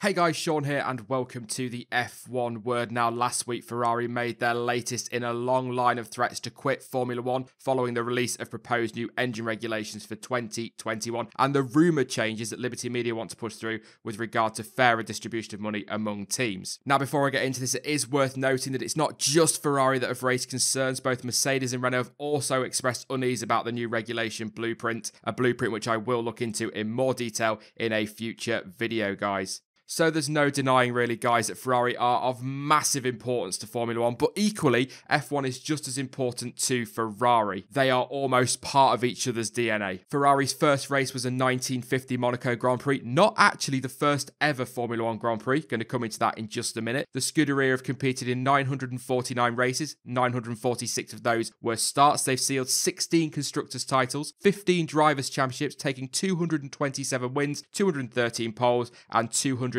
Hey guys, Sean here and welcome to the F1 Word. Now, last week Ferrari made their latest in a long line of threats to quit Formula 1 following the release of proposed new engine regulations for 2021 and the rumoured changes that Liberty Media want to push through with regard to fairer distribution of money among teams. Now, before I get into this, it is worth noting that it's not just Ferrari that have raised concerns. Both Mercedes and Renault have also expressed unease about the new regulation blueprint, a blueprint which I will look into in more detail in a future video, guys. So there's no denying really, guys, that Ferrari are of massive importance to Formula 1, but equally, F1 is just as important to Ferrari. They are almost part of each other's DNA. Ferrari's first race was a 1950 Monaco Grand Prix, not actually the first ever Formula 1 Grand Prix. Going to come into that in just a minute. The Scuderia have competed in 949 races, 946 of those were starts. They've sealed 16 constructors titles, 15 drivers championships, taking 227 wins, 213 poles, and 243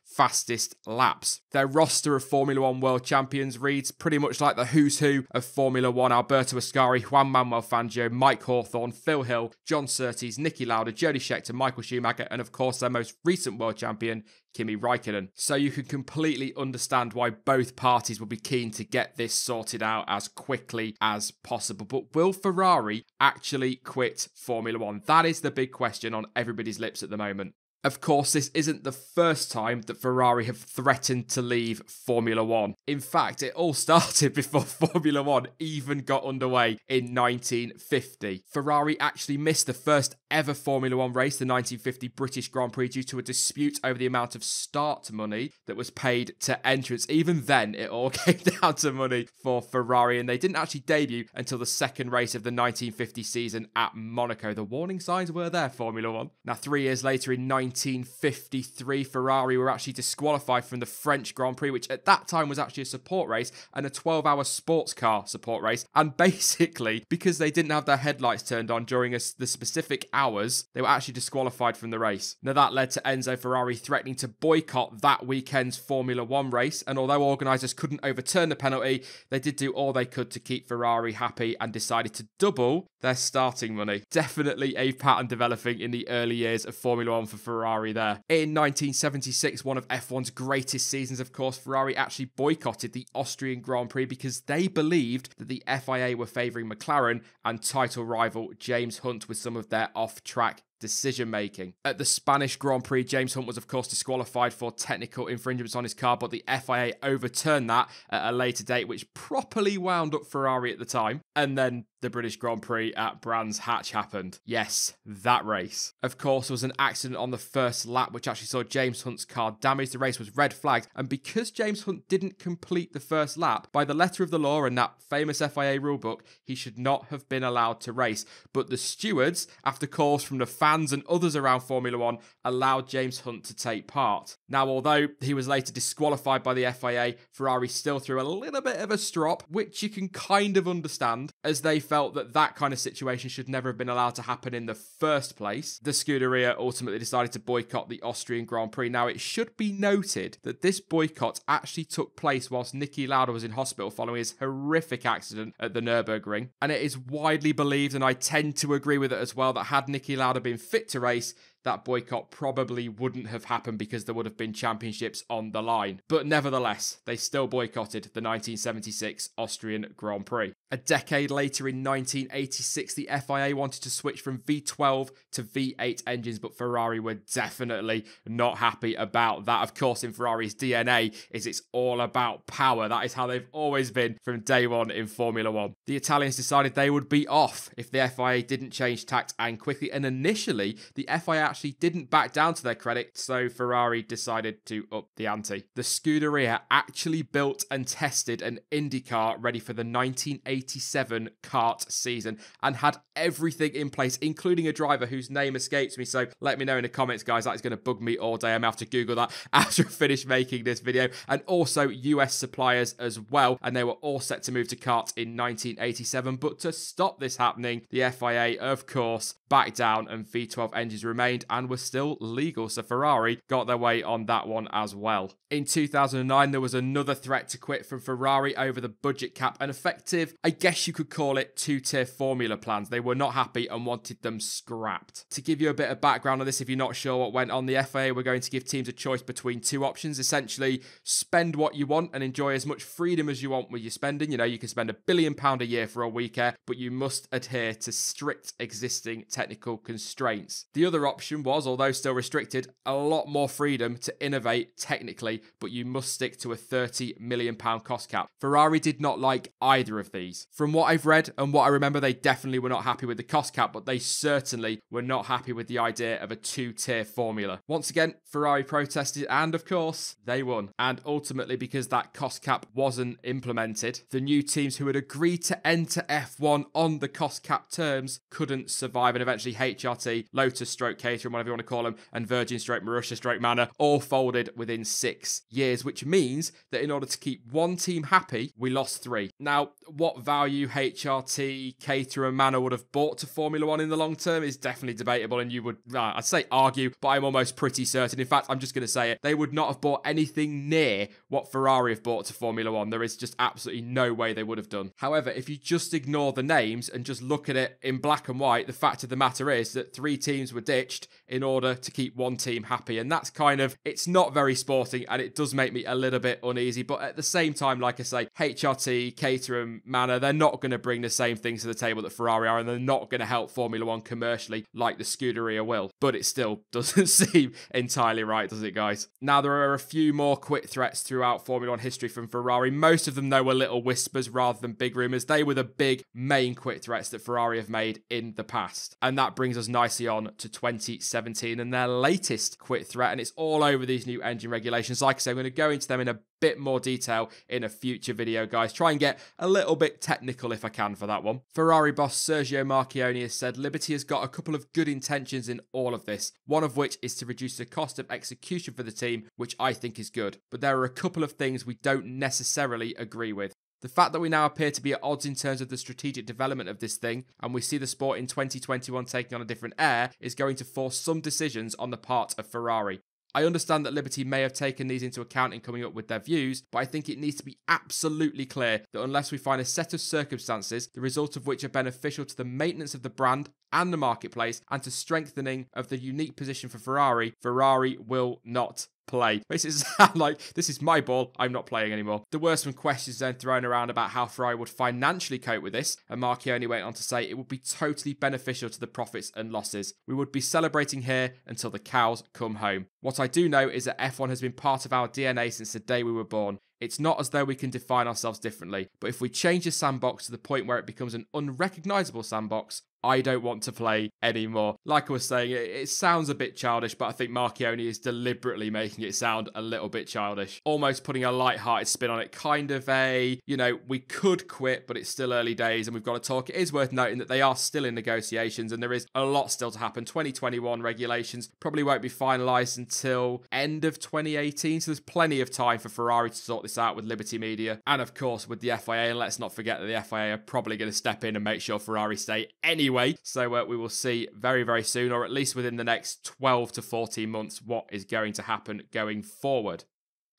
fastest laps. Their roster of Formula 1 world champions reads pretty much like the who's who of Formula 1. Alberto Ascari, Juan Manuel Fangio, Mike Hawthorn, Phil Hill, John Surtees, Niki Lauda, Jody Scheckter, Michael Schumacher, and of course their most recent world champion, Kimi Raikkonen. So you can completely understand why both parties will be keen to get this sorted out as quickly as possible. But will Ferrari actually quit Formula 1? That is the big question on everybody's lips at the moment. Of course, this isn't the first time that Ferrari have threatened to leave Formula 1. In fact, it all started before Formula 1 even got underway in 1950. Ferrari actually missed the first ever Formula 1 race, the 1950 British Grand Prix, due to a dispute over the amount of start money that was paid to entrants. Even then, it all came down to money for Ferrari, and they didn't actually debut until the second race of the 1950 season at Monaco. The warning signs were there, Formula 1. Now, 3 years later in 1953, Ferrari were actually disqualified from the French Grand Prix, which at that time was actually a support race and a 12-hour sports car support race. And basically, because they didn't have their headlights turned on during the specific hours, they were actually disqualified from the race. Now, that led to Enzo Ferrari threatening to boycott that weekend's Formula 1 race. And although organisers couldn't overturn the penalty, they did do all they could to keep Ferrari happy and decided to double their starting money. Definitely a pattern developing in the early years of Formula 1 for Ferrari there. In 1976, one of F1's greatest seasons, of course, Ferrari actually boycotted the Austrian Grand Prix because they believed that the FIA were favouring McLaren and title rival James Hunt with some of their off-track decision-making. At the Spanish Grand Prix, James Hunt was of course disqualified for technical infringements on his car, but the FIA overturned that at a later date, which properly wound up Ferrari at the time. And then the British Grand Prix at Brands Hatch happened. Yes, that race. Of course, there was an accident on the first lap, which actually saw James Hunt's car damaged. The race was red flagged, and because James Hunt didn't complete the first lap, by the letter of the law in that famous FIA rulebook, he should not have been allowed to race. But the stewards, after calls from the fans and others around Formula 1, allowed James Hunt to take part. Now, although he was later disqualified by the FIA, Ferrari still threw a little bit of a strop, which you can kind of understand, as they felt that that kind of situation should never have been allowed to happen in the first place. The Scuderia ultimately decided to boycott the Austrian Grand Prix. Now, it should be noted that this boycott actually took place whilst Niki Lauda was in hospital following his horrific accident at the Nürburgring. And it is widely believed, and I tend to agree with it as well, that had Niki Lauda been fit to race, that boycott probably wouldn't have happened because there would have been championships on the line. But nevertheless, they still boycotted the 1976 Austrian Grand Prix. A decade later in 1986, the FIA wanted to switch from V12 to V8 engines, but Ferrari were definitely not happy about that. Of course, in Ferrari's DNA is it's all about power. That is how they've always been from day one in Formula 1. The Italians decided they would be off if the FIA didn't change tact and quickly, and initially, the FIA actually didn't back down to their credit, so Ferrari decided to up the ante. The Scuderia actually built and tested an Indy car ready for the 1987 kart season and had everything in place, including a driver whose name escapes me, so let me know in the comments, guys. That is going to bug me all day. I'm going to have to Google that after I finish making this video. And also US suppliers as well, and they were all set to move to kart in 1987, but to stop this happening, the FIA, of course, backed down and V12 engines remained. remained and were still legal, so Ferrari got their way on that one as well. In 2009, there was another threat to quit from Ferrari over the budget cap, an effective, I guess you could call it, two-tier formula plans. They were not happy and wanted them scrapped. To give you a bit of background on this, if you're not sure what went on, the FIA were going to give teams a choice between two options. Essentially, spend what you want and enjoy as much freedom as you want with your spending. You know, you can spend £1 billion a year for a weekend, but you must adhere to strict existing technical constraints. The other option was, although still restricted, a lot more freedom to innovate technically, but you must stick to a £30 million cost cap. Ferrari did not like either of these. From what I've read and what I remember, they definitely were not happy with the cost cap, but they certainly were not happy with the idea of a two-tier formula. Once again, Ferrari protested and, of course, they won. And ultimately, because that cost cap wasn't implemented, the new teams who had agreed to enter F1 on the cost cap terms couldn't survive, and eventually HRT, Lotus Caterham, whatever you want to call them, and Virgin Marussia Manor all folded within 6 years, which means that in order to keep one team happy, we lost 3. Now, what value HRT, Caterham and Manor would have brought to Formula 1 in the long term is definitely debatable, and you would, I'd say argue, but I'm almost pretty certain. In fact, I'm just going to say it. They would not have bought anything near what Ferrari have bought to Formula 1. There is just absolutely no way they would have done. However, if you just ignore the names and just look at it in black and white, the fact of the matter is that 3 teams were ditched in order to keep one team happy. And that's kind of, it's not very sporting, and it does make me a little bit uneasy. But at the same time, like I say, HRT, Caterham, Manor, they're not going to bring the same things to the table that Ferrari are, and they're not going to help Formula 1 commercially like the Scuderia will. But it still doesn't seem entirely right, does it, guys? Now, there are a few more quit threats throughout Formula 1 history from Ferrari. Most of them, though, were little whispers rather than big rumours. They were the big main quit threats that Ferrari have made in the past. And that brings us nicely on to 2017 and their latest quit threat, and it's all over these new engine regulations. Like I say, I'm going to go into them in a bit more detail in a future video, guys. Try and get a little bit technical if I can for that one. Ferrari boss Sergio Marchionne has said Liberty has got a couple of good intentions in all of this, one of which is to reduce the cost of execution for the team, which I think is good. But there are a couple of things we don't necessarily agree with. The fact that we now appear to be at odds in terms of the strategic development of this thing, and we see the sport in 2021 taking on a different air, is going to force some decisions on the part of Ferrari. I understand that Liberty may have taken these into account in coming up with their views, but I think it needs to be absolutely clear that unless we find a set of circumstances, the result of which are beneficial to the maintenance of the brand and the marketplace, and to strengthening of the unique position for Ferrari, Ferrari will not play. Makes it sound like this is my ball, I'm not playing anymore. There were some questions then thrown around about how Ferrari would financially cope with this, and Marchionne went on to say it would be totally beneficial to the profits and losses. We would be celebrating here until the cows come home. What I do know is that F1 has been part of our DNA since the day we were born. It's not as though we can define ourselves differently, but if we change the sandbox to the point where it becomes an unrecognisable sandbox, I don't want to play anymore. Like I was saying, it sounds a bit childish, but I think Marchionne is deliberately making it sound a little bit childish. Almost putting a light-hearted spin on it. Kind of a, you know, we could quit, but it's still early days and we've got to talk. It is worth noting that they are still in negotiations and there is a lot still to happen. 2021 regulations probably won't be finalised until end of 2018, so there's plenty of time for Ferrari to sort this out with Liberty Media. And of course with the FIA, and let's not forget that the FIA are probably going to step in and make sure Ferrari stay anyway. So we will see very, very soon, or at least within the next 12 to 14 months, what is going to happen going forward.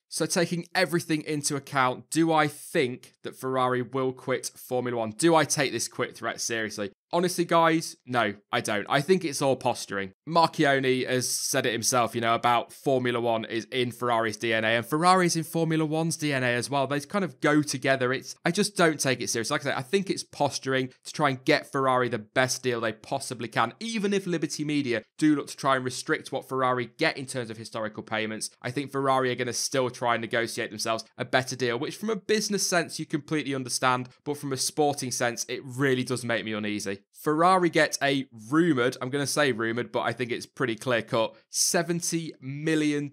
So taking everything into account, do I think that Ferrari will quit Formula 1? Do I take this quit threat seriously? Honestly, guys, no, I don't. I think it's all posturing. Marchionne has said it himself, you know, about Formula 1 is in Ferrari's DNA, and Ferrari's in Formula 1's DNA as well. They kind of go together. I just don't take it seriously. Like I say, I think it's posturing to try and get Ferrari the best deal they possibly can. Even if Liberty Media do look to try and restrict what Ferrari get in terms of historical payments, I think Ferrari are going to still try and negotiate themselves a better deal, which from a business sense, you completely understand, but from a sporting sense, it really does make me uneasy. Ferrari gets a rumoured, I'm going to say rumoured, but I think it's pretty clear cut, $70 million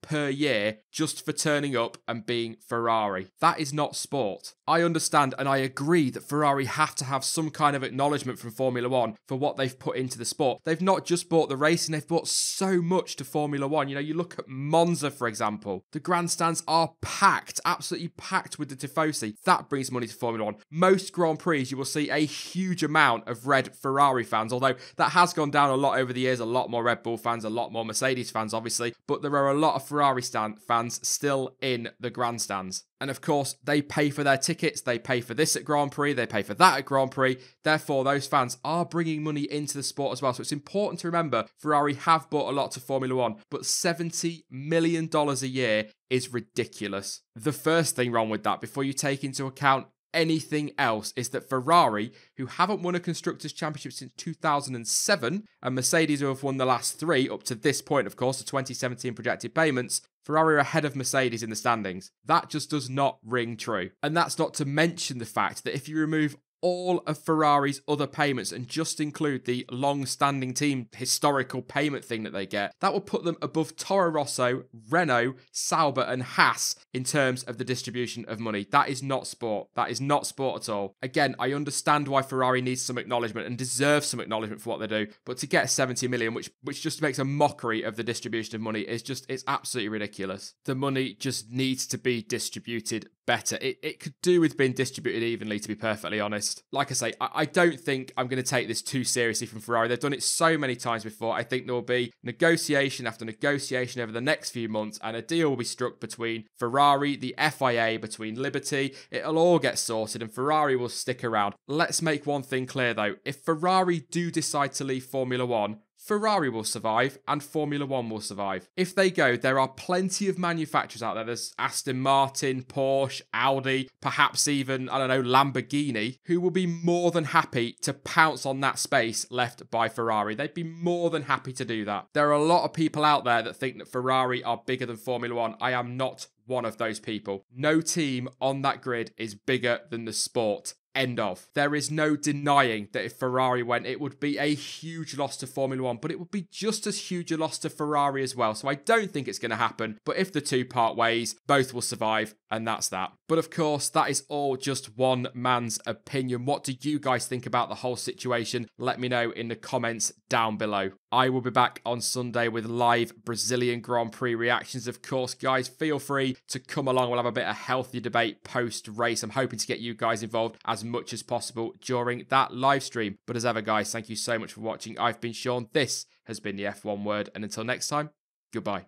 per year just for turning up and being Ferrari. That is not sport. I understand and I agree that Ferrari have to have some kind of acknowledgement from Formula 1 for what they've put into the sport. They've not just bought the racing, they've bought so much to Formula 1. You know, you look at Monza, for example. The grandstands are packed, absolutely packed with the Tifosi. That brings money to Formula 1. Most Grand Prix, you will see a huge amount of of red Ferrari fans, although that has gone down a lot over the years, a lot more Red Bull fans, a lot more Mercedes fans, obviously, but there are a lot of Ferrari fans still in the grandstands. And of course, they pay for their tickets, they pay for this at Grand Prix, they pay for that at Grand Prix. Therefore, those fans are bringing money into the sport as well. So it's important to remember Ferrari have bought a lot to Formula One, but $70 million a year is ridiculous. The first thing wrong with that, before you take into account anything else, is that Ferrari, who haven't won a Constructors' Championship since 2007, and Mercedes, who have won the last 3 up to this point, of course, the 2017 projected payments, Ferrari are ahead of Mercedes in the standings. That just does not ring true. And that's not to mention the fact that if you remove all of Ferrari's other payments and just include the long-standing team historical payment thing that they get, that will put them above Toro Rosso, Renault, Sauber and Haas in terms of the distribution of money. That is not sport. That is not sport at all. Again, I understand why Ferrari needs some acknowledgement and deserves some acknowledgement for what they do, but to get 70 million, which just makes a mockery of the distribution of money, it's absolutely ridiculous. The money just needs to be distributed better. It could do with being distributed evenly, to be perfectly honest. Like I say, I don't think I'm going to take this too seriously from Ferrari. They've done it so many times before. I think there will be negotiation after negotiation over the next few months, and a deal will be struck between Ferrari, the FIA, between Liberty. It'll all get sorted and Ferrari will stick around. Let's make one thing clear though. If Ferrari do decide to leave Formula One, Ferrari will survive and Formula One will survive. If they go, there are plenty of manufacturers out there. There's Aston Martin, Porsche, Audi, perhaps even, I don't know, Lamborghini, who will be more than happy to pounce on that space left by Ferrari. They'd be more than happy to do that. There are a lot of people out there that think that Ferrari are bigger than Formula One. I am not one of those people. No team on that grid is bigger than the sport. End of. There is no denying that if Ferrari went, it would be a huge loss to Formula One, but it would be just as huge a loss to Ferrari as well. So I don't think it's going to happen. But if the two part ways, both will survive, and that's that. But of course, that is all just one man's opinion. What do you guys think about the whole situation? Let me know in the comments down below. I will be back on Sunday with live Brazilian Grand Prix reactions. Of course, guys, feel free to come along. We'll have a bit of healthy debate post-race. I'm hoping to get you guys involved as much as possible during that live stream. But as ever, guys, thank you so much for watching. I've been Sean. This has been the F1 Word. And until next time, goodbye.